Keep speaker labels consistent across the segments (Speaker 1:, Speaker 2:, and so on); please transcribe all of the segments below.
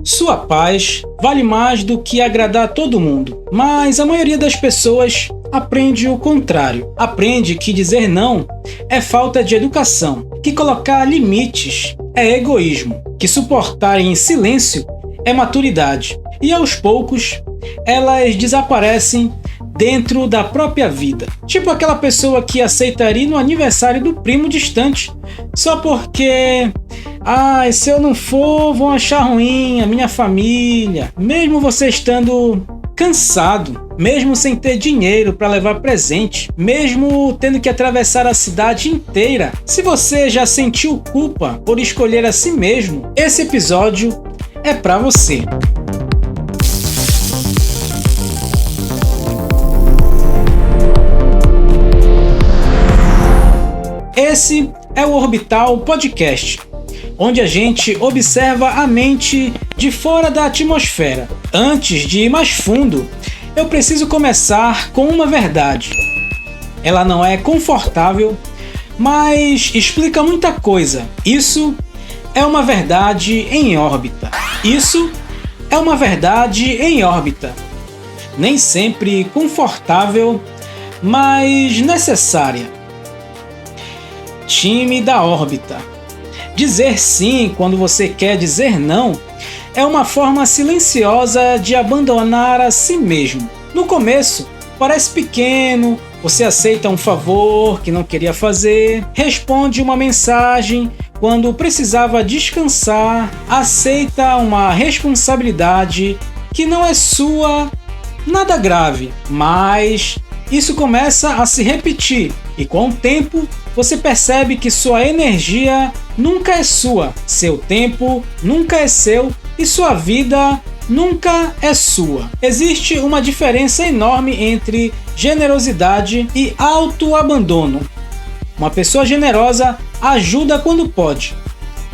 Speaker 1: Sua paz vale mais do que agradar a todo mundo, mas a maioria das pessoas aprende o contrário. Aprende que dizer não é falta de educação, que colocar limites é egoísmo, que suportar em silêncio é maturidade. E aos poucos, elas desaparecem dentro da própria vida. Tipo aquela pessoa que aceitaria no aniversário do primo distante, só porque... se eu não for, vão achar ruim a minha família. Mesmo você estando cansado, mesmo sem ter dinheiro para levar presente, mesmo tendo que atravessar a cidade inteira, se você já sentiu culpa por escolher a si mesmo, esse episódio é para você. Esse é o Orbital Podcast, onde a gente observa a mente de fora da atmosfera. Antes de ir mais fundo, eu preciso começar com uma verdade. Ela não é confortável, mas explica muita coisa. Isso é uma verdade em órbita. Isso é uma verdade em órbita. Nem sempre confortável, mas necessária. Time da órbita. Dizer sim quando você quer dizer não é uma forma silenciosa de abandonar a si mesmo. No começo, parece pequeno, você aceita um favor que não queria fazer, responde uma mensagem quando precisava descansar, aceita uma responsabilidade que não é sua, nada grave, mas isso começa a se repetir e com o tempo você percebe que sua energia nunca é sua, seu tempo nunca é seu e sua vida nunca é sua. Existe uma diferença enorme entre generosidade e autoabandono. Uma pessoa generosa ajuda quando pode.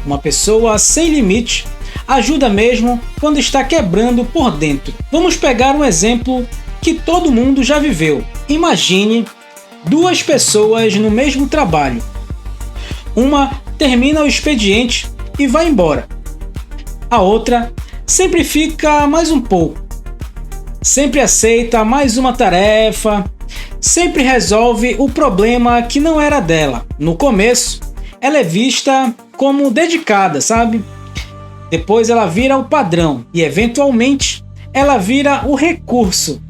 Speaker 1: Uma pessoa sem limite ajuda mesmo quando está quebrando por dentro. Vamos pegar um exemplo que todo mundo já viveu. Imagine duas pessoas no mesmo trabalho. Uma termina o expediente e vai embora. A outra sempre fica mais um pouco. Sempre aceita mais uma tarefa. Sempre resolve o problema que não era dela. No começo, ela é vista como dedicada, sabe? Depois ela vira o padrão e, eventualmente, ela vira o recurso,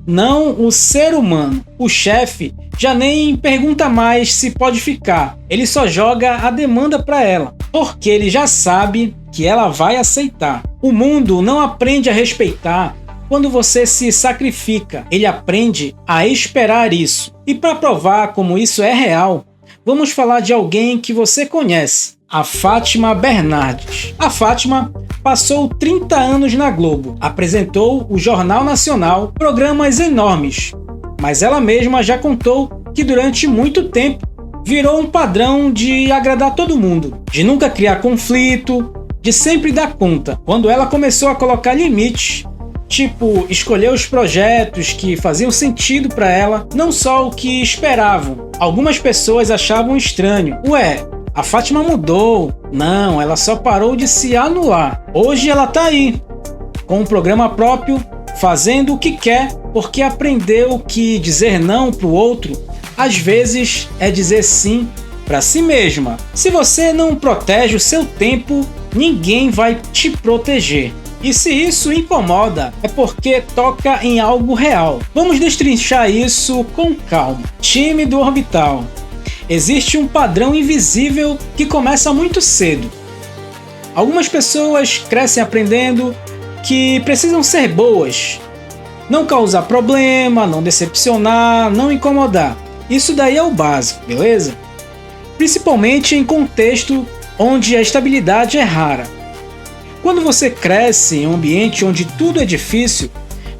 Speaker 1: não o ser humano. O chefe já nem pergunta mais se pode ficar, ele só joga a demanda para ela, porque ele já sabe que ela vai aceitar. O mundo não aprende a respeitar quando você se sacrifica, ele aprende a esperar isso. E para provar como isso é real, vamos falar de alguém que você conhece, a Fátima Bernardes. A Fátima passou 30 anos na Globo, apresentou o Jornal Nacional, programas enormes, mas ela mesma já contou que durante muito tempo virou um padrão de agradar todo mundo, de nunca criar conflito, de sempre dar conta. Quando ela começou a colocar limites, tipo escolher os projetos que faziam sentido para ela, não só o que esperavam. Algumas pessoas achavam estranho. Ué, a Fátima mudou. Não, ela só parou de se anular. Hoje ela tá aí, com um programa próprio, fazendo o que quer, porque aprendeu que dizer não pro outro, às vezes, é dizer sim para si mesma. Se você não protege o seu tempo, ninguém vai te proteger. E se isso incomoda, é porque toca em algo real. Vamos destrinchar isso com calma. Time do Orbital. Existe um padrão invisível que começa muito cedo. Algumas pessoas crescem aprendendo que precisam ser boas, não causar problema, não decepcionar, não incomodar. Isso daí é o básico, beleza? Principalmente em contexto onde a estabilidade é rara. Quando você cresce em um ambiente onde tudo é difícil,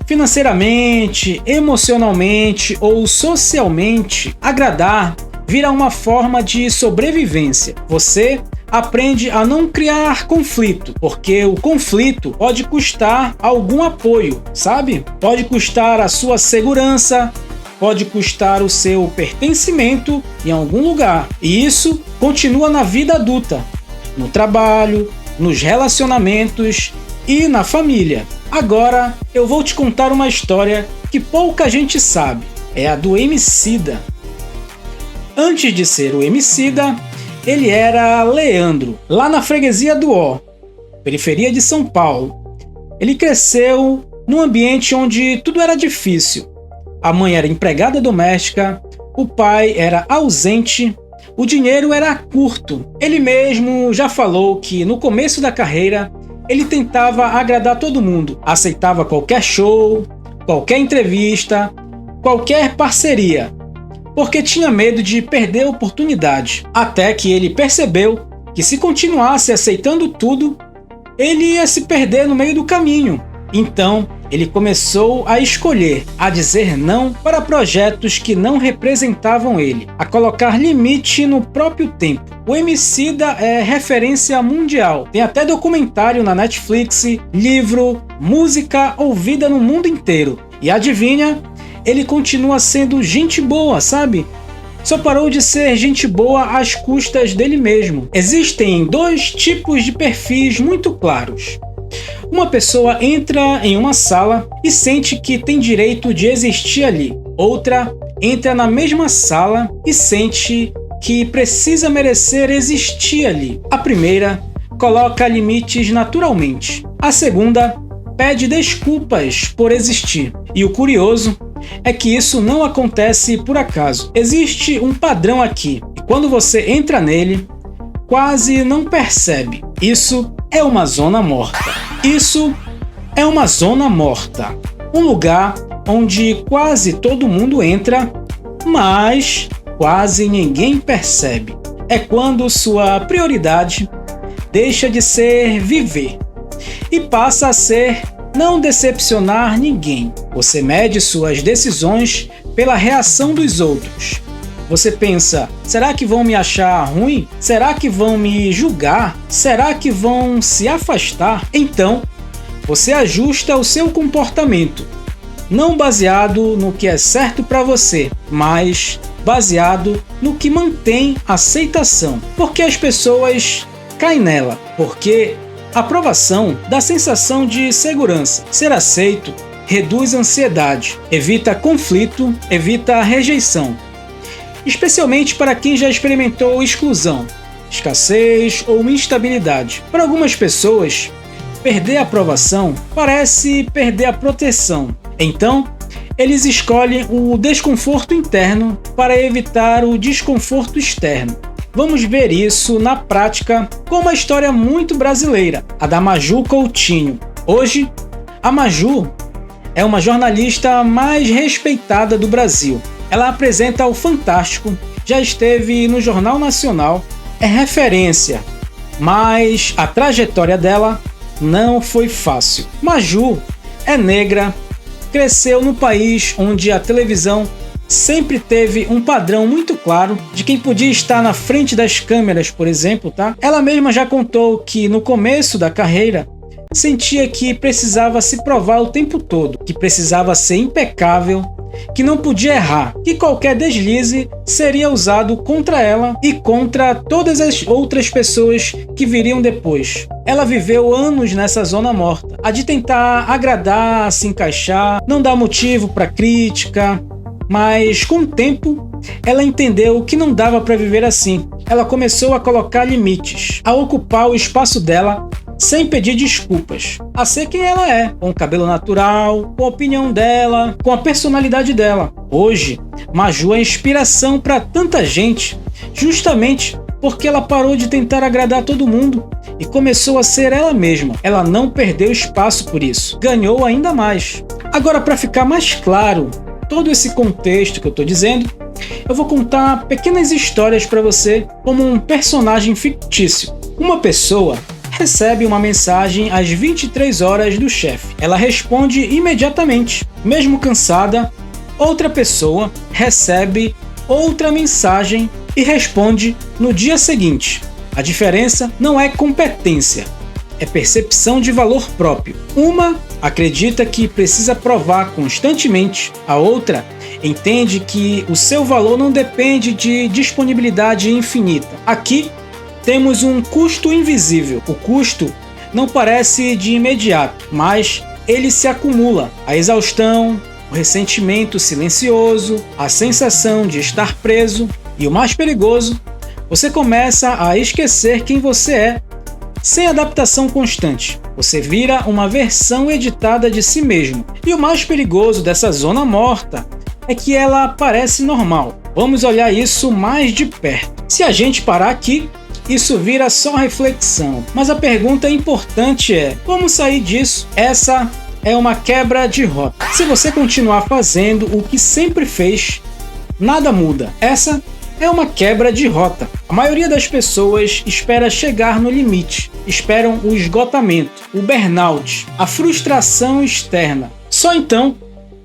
Speaker 1: financeiramente, emocionalmente ou socialmente, agradar vira uma forma de sobrevivência. Você aprende a não criar conflito, porque o conflito pode custar algum apoio, sabe? Pode custar a sua segurança, pode custar o seu pertencimento em algum lugar. E isso continua na vida adulta, no trabalho, nos relacionamentos e na família. Agora eu vou te contar uma história que pouca gente sabe. É a do Emicida. Antes de ser o Emicida, ele era Leandro, lá na freguesia do Ó, periferia de São Paulo. Ele cresceu num ambiente onde tudo era difícil. A mãe era empregada doméstica, o pai era ausente, o dinheiro era curto. Ele mesmo já falou que no começo da carreira ele tentava agradar todo mundo, aceitava qualquer show, qualquer entrevista, qualquer parceria, porque tinha medo de perder a oportunidade. Até que ele percebeu que se continuasse aceitando tudo, ele ia se perder no meio do caminho. Então, ele começou a escolher, a dizer não para projetos que não representavam ele, a colocar limite no próprio tempo. O Emicida é referência mundial. Tem até documentário na Netflix, livro, música ouvida no mundo inteiro. E adivinha? Ele continua sendo gente boa, sabe? Só parou de ser gente boa às custas dele mesmo. Existem dois tipos de perfis muito claros. Uma pessoa entra em uma sala e sente que tem direito de existir ali. Outra entra na mesma sala e sente que precisa merecer existir ali. A primeira coloca limites naturalmente. A segunda pede desculpas por existir. E o curioso é que isso não acontece por acaso. Existe um padrão aqui, e quando você entra nele, quase não percebe. Isso é uma zona morta. Isso é uma zona morta. Um lugar onde quase todo mundo entra, mas quase ninguém percebe. É quando sua prioridade deixa de ser viver e passa a ser não decepcionar ninguém. Você mede suas decisões pela reação dos outros. Você pensa, será que vão me achar ruim? Será que vão me julgar? Será que vão se afastar? Então, você ajusta o seu comportamento, não baseado no que é certo para você, mas baseado no que mantém aceitação. Porque as pessoas caem nela, porque a aprovação dá sensação de segurança. Ser aceito reduz a ansiedade, evita conflito, evita a rejeição. Especialmente para quem já experimentou exclusão, escassez ou instabilidade. Para algumas pessoas, perder a aprovação parece perder a proteção. Então, eles escolhem o desconforto interno para evitar o desconforto externo. Vamos ver isso na prática com uma história muito brasileira, a da Maju Coutinho. Hoje, a Maju é uma jornalista mais respeitada do Brasil. Ela apresenta o Fantástico, já esteve no Jornal Nacional, é referência, mas a trajetória dela não foi fácil. Maju é negra, cresceu no país onde a televisão sempre teve um padrão muito claro de quem podia estar na frente das câmeras, por exemplo, tá? Ela mesma já contou que no começo da carreira sentia que precisava se provar o tempo todo, que precisava ser impecável, que não podia errar, que qualquer deslize seria usado contra ela e contra todas as outras pessoas que viriam depois. Ela viveu anos nessa zona morta, a de tentar agradar, se encaixar, não dar motivo para crítica, mas com o tempo ela entendeu que não dava para viver assim. Ela começou a colocar limites, a ocupar o espaço dela sem pedir desculpas, a ser quem ela é, com o cabelo natural, com a opinião dela, com a personalidade dela. Hoje, Maju é inspiração para tanta gente, justamente porque ela parou de tentar agradar todo mundo e começou a ser ela mesma. Ela não perdeu espaço por isso, ganhou ainda mais. Agora, para ficar mais claro todo esse contexto que eu estou dizendo, eu vou contar pequenas histórias para você como um personagem fictício. Uma pessoa recebe uma mensagem às 23 horas do chefe. Ela responde imediatamente. Mesmo cansada, outra pessoa recebe outra mensagem e responde no dia seguinte. A diferença não é competência, é percepção de valor próprio. Uma acredita que precisa provar constantemente, a outra entende que o seu valor não depende de disponibilidade infinita. Aqui temos um custo invisível, o custo não parece de imediato, mas ele se acumula. A exaustão, o ressentimento silencioso, a sensação de estar preso e o mais perigoso, você começa a esquecer quem você é. Sem adaptação constante, você vira uma versão editada de si mesmo. E o mais perigoso dessa zona morta é que ela parece normal. Vamos olhar isso mais de perto. Se a gente parar aqui, isso vira só reflexão. Mas a pergunta importante é: como sair disso? Essa é uma quebra de rota. Se você continuar fazendo o que sempre fez, nada muda. Essa é uma quebra de rota. A maioria das pessoas espera chegar no limite, esperam o esgotamento, o burnout, a frustração externa. Só então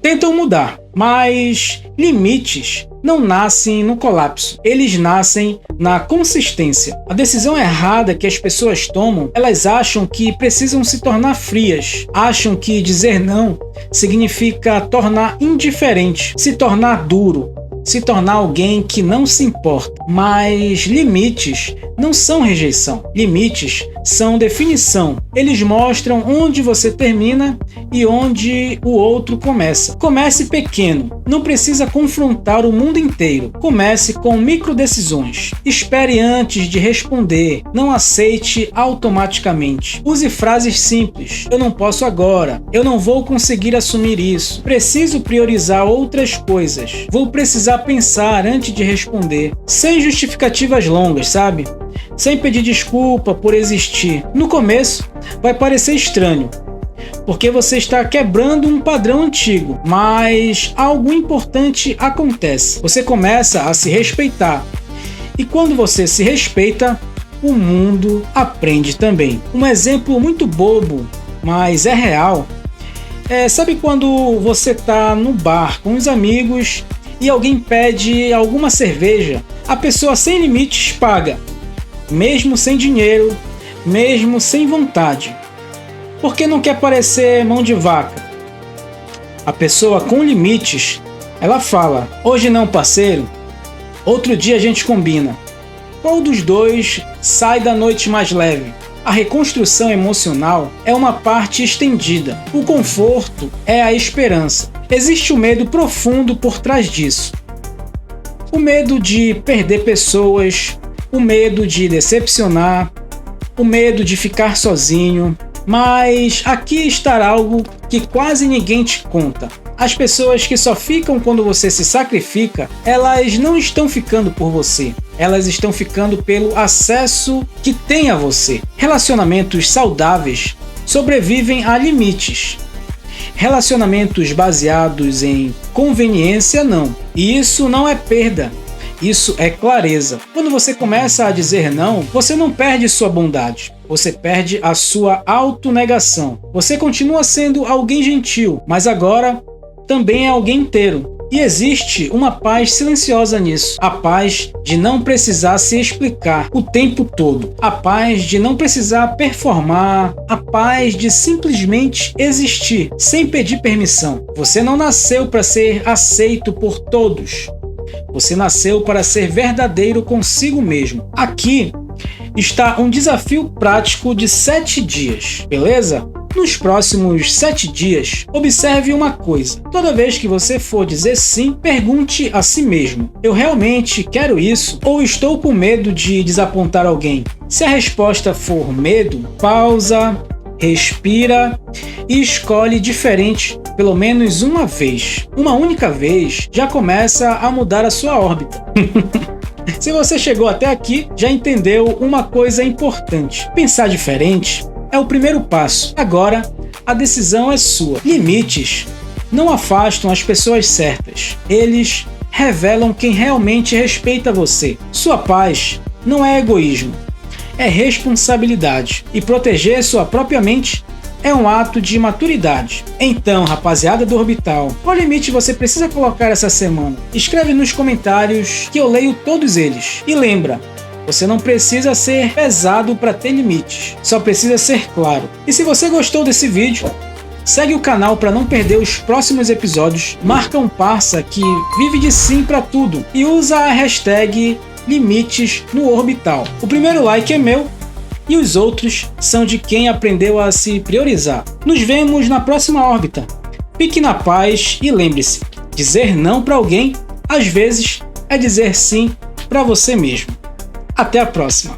Speaker 1: tentam mudar. Mas limites não nascem no colapso, eles nascem na consistência. A decisão errada que as pessoas tomam, elas acham que precisam se tornar frias, acham que dizer não significa tornar indiferente, se tornar duro, se tornar alguém que não se importa. Mas limites não são rejeição. Limites são definição. Eles mostram onde você termina e onde o outro começa. Comece pequeno. Não precisa confrontar o mundo inteiro. Comece com microdecisões. Espere antes de responder. Não aceite automaticamente. Use frases simples. Eu não posso agora. Eu não vou conseguir assumir isso. Preciso priorizar outras coisas. Vou precisar pensar antes de responder. Sem justificativas longas, sabe? Sem pedir desculpa por existir. No começo, vai parecer estranho, porque você está quebrando um padrão antigo, mas algo importante acontece. Você começa a se respeitar. E quando você se respeita, o mundo aprende também. Um exemplo muito bobo, mas é real. Sabe quando você está no bar com os amigos e alguém pede alguma cerveja? A pessoa sem limites paga, mesmo sem dinheiro, mesmo sem vontade. Porque não quer parecer mão de vaca. A pessoa com limites, ela fala: hoje não, parceiro, outro dia a gente combina. Qual dos dois sai da noite mais leve? A reconstrução emocional é uma parte estendida. O conforto é a esperança. Existe o medo profundo por trás disso. O medo de perder pessoas, o medo de decepcionar, o medo de ficar sozinho. Mas aqui está algo que quase ninguém te conta. As pessoas que só ficam quando você se sacrifica, elas não estão ficando por você. Elas estão ficando pelo acesso que tem a você. Relacionamentos saudáveis sobrevivem a limites. Relacionamentos baseados em conveniência, não. E isso não é perda. Isso é clareza. Quando você começa a dizer não, você não perde sua bondade. Você perde a sua autonegação. Você continua sendo alguém gentil, mas agora também é alguém inteiro. E existe uma paz silenciosa nisso. A paz de não precisar se explicar o tempo todo. A paz de não precisar performar. A paz de simplesmente existir, sem pedir permissão. Você não nasceu para ser aceito por todos. Você nasceu para ser verdadeiro consigo mesmo. Aqui está um desafio prático de 7 dias, beleza? Nos próximos 7 dias, observe uma coisa. Toda vez que você for dizer sim, pergunte a si mesmo: eu realmente quero isso ou estou com medo de desapontar alguém? Se a resposta for medo, pausa, respira e escolhe diferente pelo menos uma vez. Uma única vez já começa a mudar a sua órbita. Se você chegou até aqui, já entendeu uma coisa importante. Pensar diferente é o primeiro passo. Agora, a decisão é sua. Limites não afastam as pessoas certas. Eles revelam quem realmente respeita você. Sua paz não é egoísmo, é responsabilidade. E proteger sua própria mente é um ato de maturidade. Então, rapaziada do Orbital, qual limite você precisa colocar essa semana? Escreve nos comentários que eu leio todos eles. E lembra, você não precisa ser pesado para ter limites, só precisa ser claro. E se você gostou desse vídeo, segue o canal para não perder os próximos episódios, marca um parça que vive de sim para tudo e usa a hashtag limites no Orbital. O primeiro like é meu e os outros são de quem aprendeu a se priorizar. Nos vemos na próxima órbita. Fique na paz e lembre-se, dizer não para alguém, às vezes, é dizer sim para você mesmo. Até a próxima!